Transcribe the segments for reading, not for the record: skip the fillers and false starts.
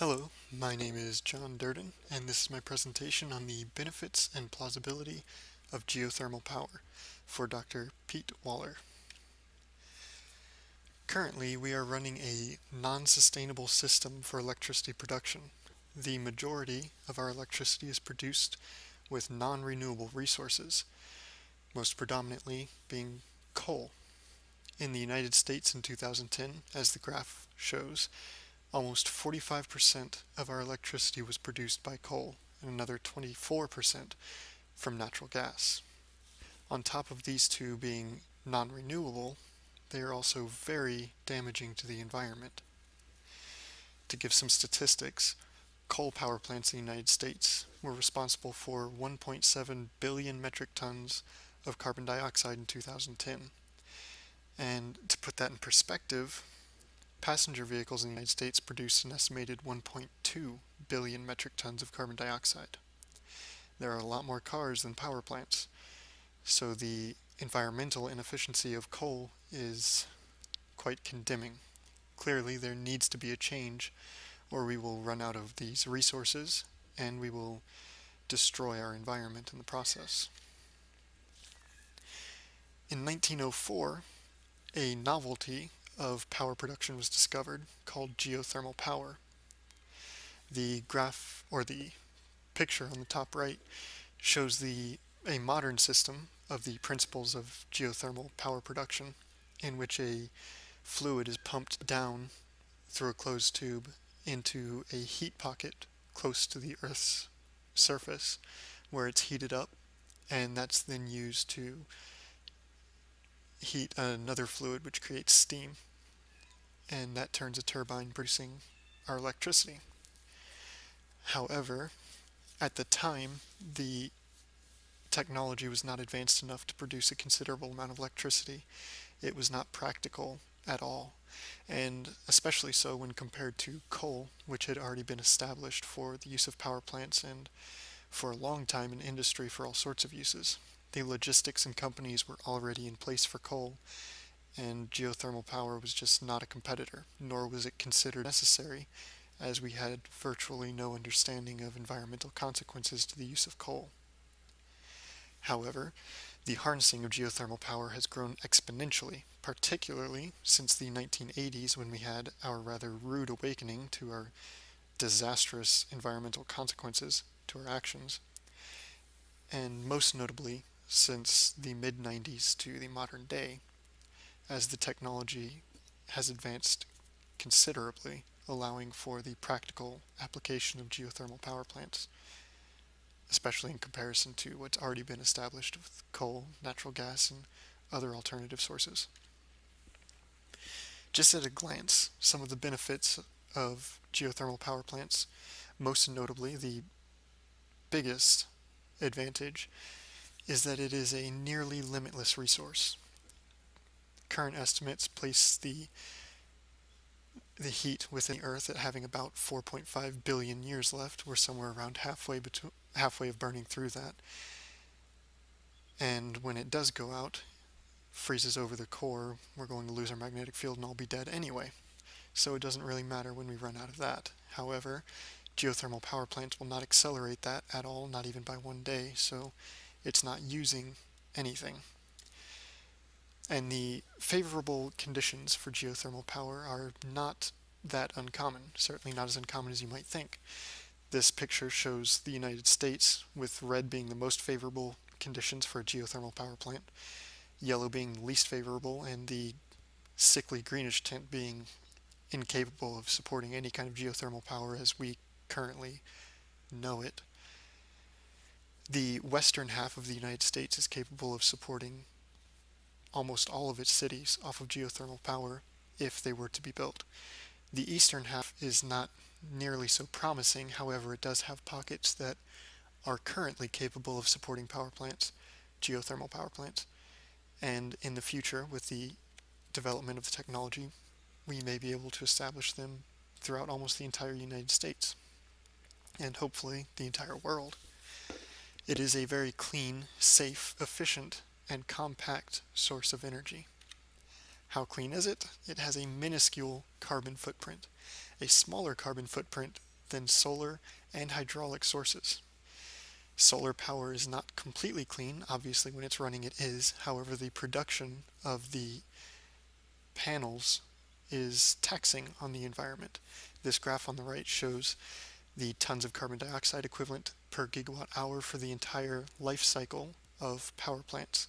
Hello, my name is John Derden, and this is my presentation on the benefits and plausibility of geothermal power for Dr. Pete Waller. Currently, we are running a non-sustainable system for electricity production. The majority of our electricity is produced with non-renewable resources, most predominantly being coal. In the United States in 2010, as the graph shows, almost 45% of our electricity was produced by coal, and another 24% from natural gas. On top of these two being non-renewable, they are also very damaging to the environment. To give some statistics, coal power plants in the United States were responsible for 1.7 billion metric tons of carbon dioxide in 2010. And to put that in perspective, passenger vehicles in the United States produce an estimated 1.2 billion metric tons of carbon dioxide. There are a lot more cars than power plants, so the environmental inefficiency of coal is quite condemning. Clearly, there needs to be a change, or we will run out of these resources and we will destroy our environment in the process. In 1904, a novelty of power production was discovered called geothermal power. The graph, or the picture on the top right, shows a modern system of the principles of geothermal power production, in which a fluid is pumped down through a closed tube into a heat pocket close to the Earth's surface, where it's heated up, and that's then used to heat another fluid which creates steam, and that turns a turbine producing our electricity. However, at the time, the technology was not advanced enough to produce a considerable amount of electricity. It was not practical at all, and especially so when compared to coal, which had already been established for the use of power plants and for a long time in industry for all sorts of uses. The logistics and companies were already in place for coal, and geothermal power was just not a competitor, nor was it considered necessary, as we had virtually no understanding of environmental consequences to the use of coal. However, the harnessing of geothermal power has grown exponentially, particularly since the 1980s, when we had our rather rude awakening to our disastrous environmental consequences to our actions, and most notably since the mid-90s to the modern day, as the technology has advanced considerably, allowing for the practical application of geothermal power plants, especially in comparison to what's already been established with coal, natural gas, and other alternative sources. Just at a glance, some of the benefits of geothermal power plants, most notably the biggest advantage, is that it is a nearly limitless resource. Current estimates place the heat within the Earth at having about 4.5 billion years left. We're somewhere around halfway of burning through that. And when it does go out, freezes over the core, we're going to lose our magnetic field and all be dead anyway. So it doesn't really matter when we run out of that. However, geothermal power plants will not accelerate that at all, not even by one day, so it's not using anything. And the favorable conditions for geothermal power are not that uncommon, certainly not as uncommon as you might think. This picture shows the United States, with red being the most favorable conditions for a geothermal power plant, yellow being least favorable, and the sickly greenish tint being incapable of supporting any kind of geothermal power as we currently know it. The western half of the United States is capable of supporting almost all of its cities off of geothermal power if they were to be built. The eastern half is not nearly so promising, however, it does have pockets that are currently capable of supporting power plants, geothermal power plants, and in the future, with the development of the technology, we may be able to establish them throughout almost the entire United States, and hopefully the entire world. It is a very clean, safe, efficient, and compact source of energy. How clean is it? It has a minuscule carbon footprint, a smaller carbon footprint than solar and hydraulic sources. Solar power is not completely clean. Obviously, when it's running, it is. However, the production of the panels is taxing on the environment. This graph on the right shows the tons of carbon dioxide equivalent per gigawatt hour for the entire life cycle of power plants.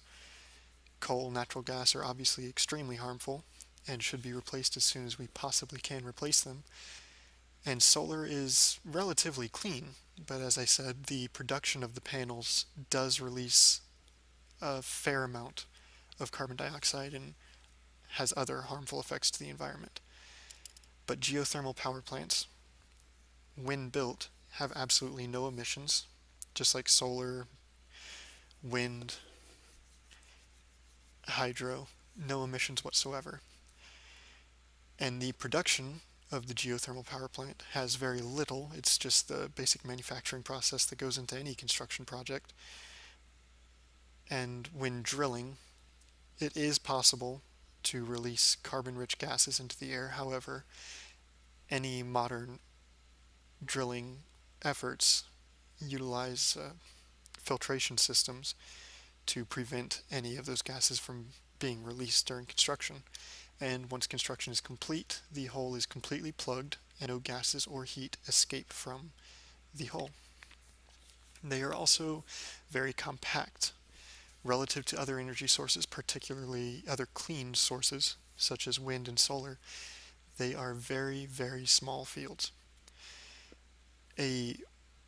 Coal, natural gas are obviously extremely harmful and should be replaced as soon as we possibly can replace them. And solar is relatively clean, but as I said, the production of the panels does release a fair amount of carbon dioxide and has other harmful effects to the environment. But geothermal power plants, when built, have absolutely no emissions, just like solar, wind, hydro, no emissions whatsoever. And the production of the geothermal power plant has very little. It's just the basic manufacturing process that goes into any construction project. And when drilling, it is possible to release carbon-rich gases into the air. However, any modern drilling efforts utilize filtration systems to prevent any of those gases from being released during construction. And once construction is complete, the hole is completely plugged and no gases or heat escape from the hole. They are also very compact relative to other energy sources, particularly other clean sources such as wind and solar. They are very, very small fields. A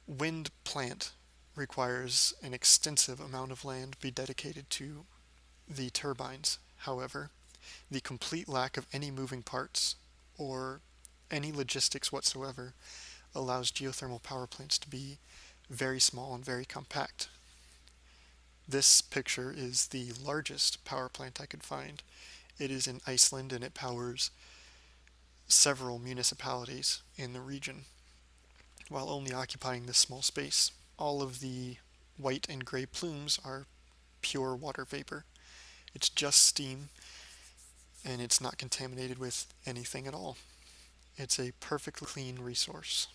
wind plant requires an extensive amount of land be dedicated to the turbines. However, the complete lack of any moving parts or any logistics whatsoever allows geothermal power plants to be very small and very compact. This picture is the largest power plant I could find. It is in Iceland and it powers several municipalities in the region while only occupying this small space. All of the white and gray plumes are pure water vapor. It's just steam and it's not contaminated with anything at all. It's a perfectly clean resource.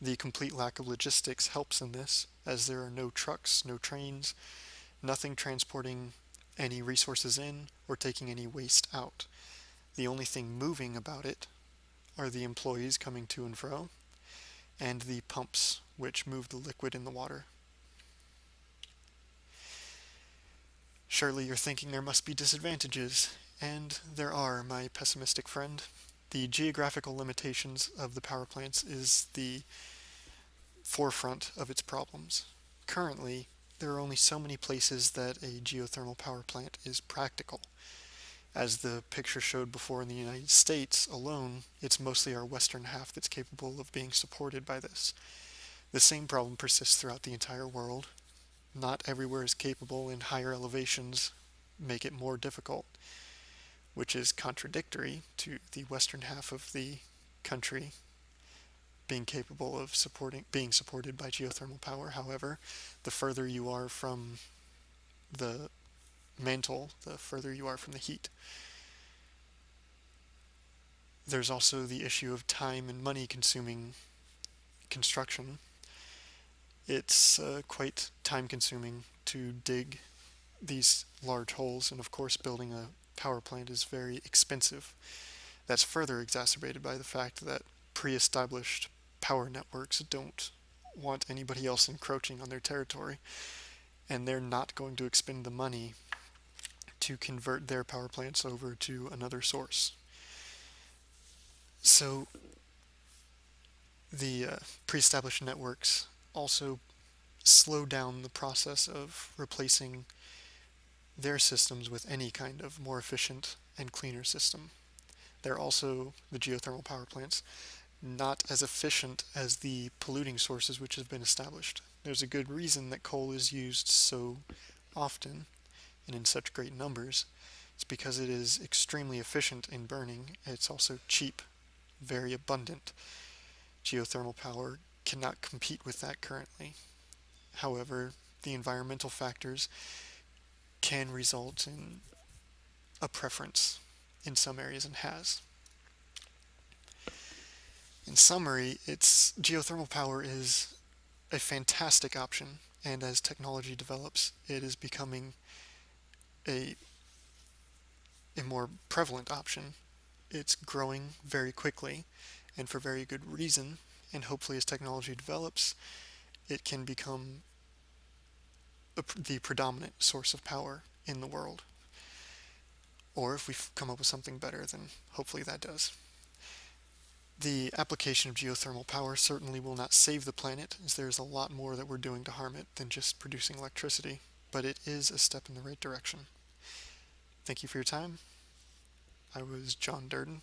The complete lack of logistics helps in this, as there are no trucks, no trains, nothing transporting any resources in or taking any waste out. The only thing moving about it are the employees coming to and fro, and the pumps which move the liquid in the water. Surely you're thinking there must be disadvantages, and there are, my pessimistic friend. The geographical limitations of the power plants is the forefront of its problems. Currently, there are only so many places that a geothermal power plant is practical. As the picture showed before, in the United States alone, it's mostly our western half that's capable of being supported by this. The same problem persists throughout the entire world. Not everywhere is capable, and higher elevations make it more difficult, which is contradictory to the western half of the country being capable of being supported by geothermal power. However, the further you are from the mantle, the further you are from the heat. There's also the issue of time and money consuming construction. It's quite time consuming to dig these large holes, and of course building a power plant is very expensive. That's further exacerbated by the fact that pre-established power networks don't want anybody else encroaching on their territory, and they're not going to expend the money to convert their power plants over to another source. So the pre-established networks also slow down the process of replacing their systems with any kind of more efficient and cleaner system. They're also, the geothermal power plants, not as efficient as the polluting sources which have been established. There's a good reason that coal is used so often and in such great numbers. It's because it is extremely efficient in burning. It's also cheap, very abundant. Geothermal power cannot compete with that currently. However, the environmental factors can result in a preference in some areas, and has. In summary, geothermal power is a fantastic option, and as technology develops, it is becoming a, a more prevalent option. It's growing very quickly and for very good reason, and hopefully as technology develops, it can become the predominant source of power in the world. Or if we come up with something better, then hopefully that does. The application of geothermal power certainly will not save the planet, as there's a lot more that we're doing to harm it than just producing electricity, but it is a step in the right direction. Thank you for your time. I was John Derden.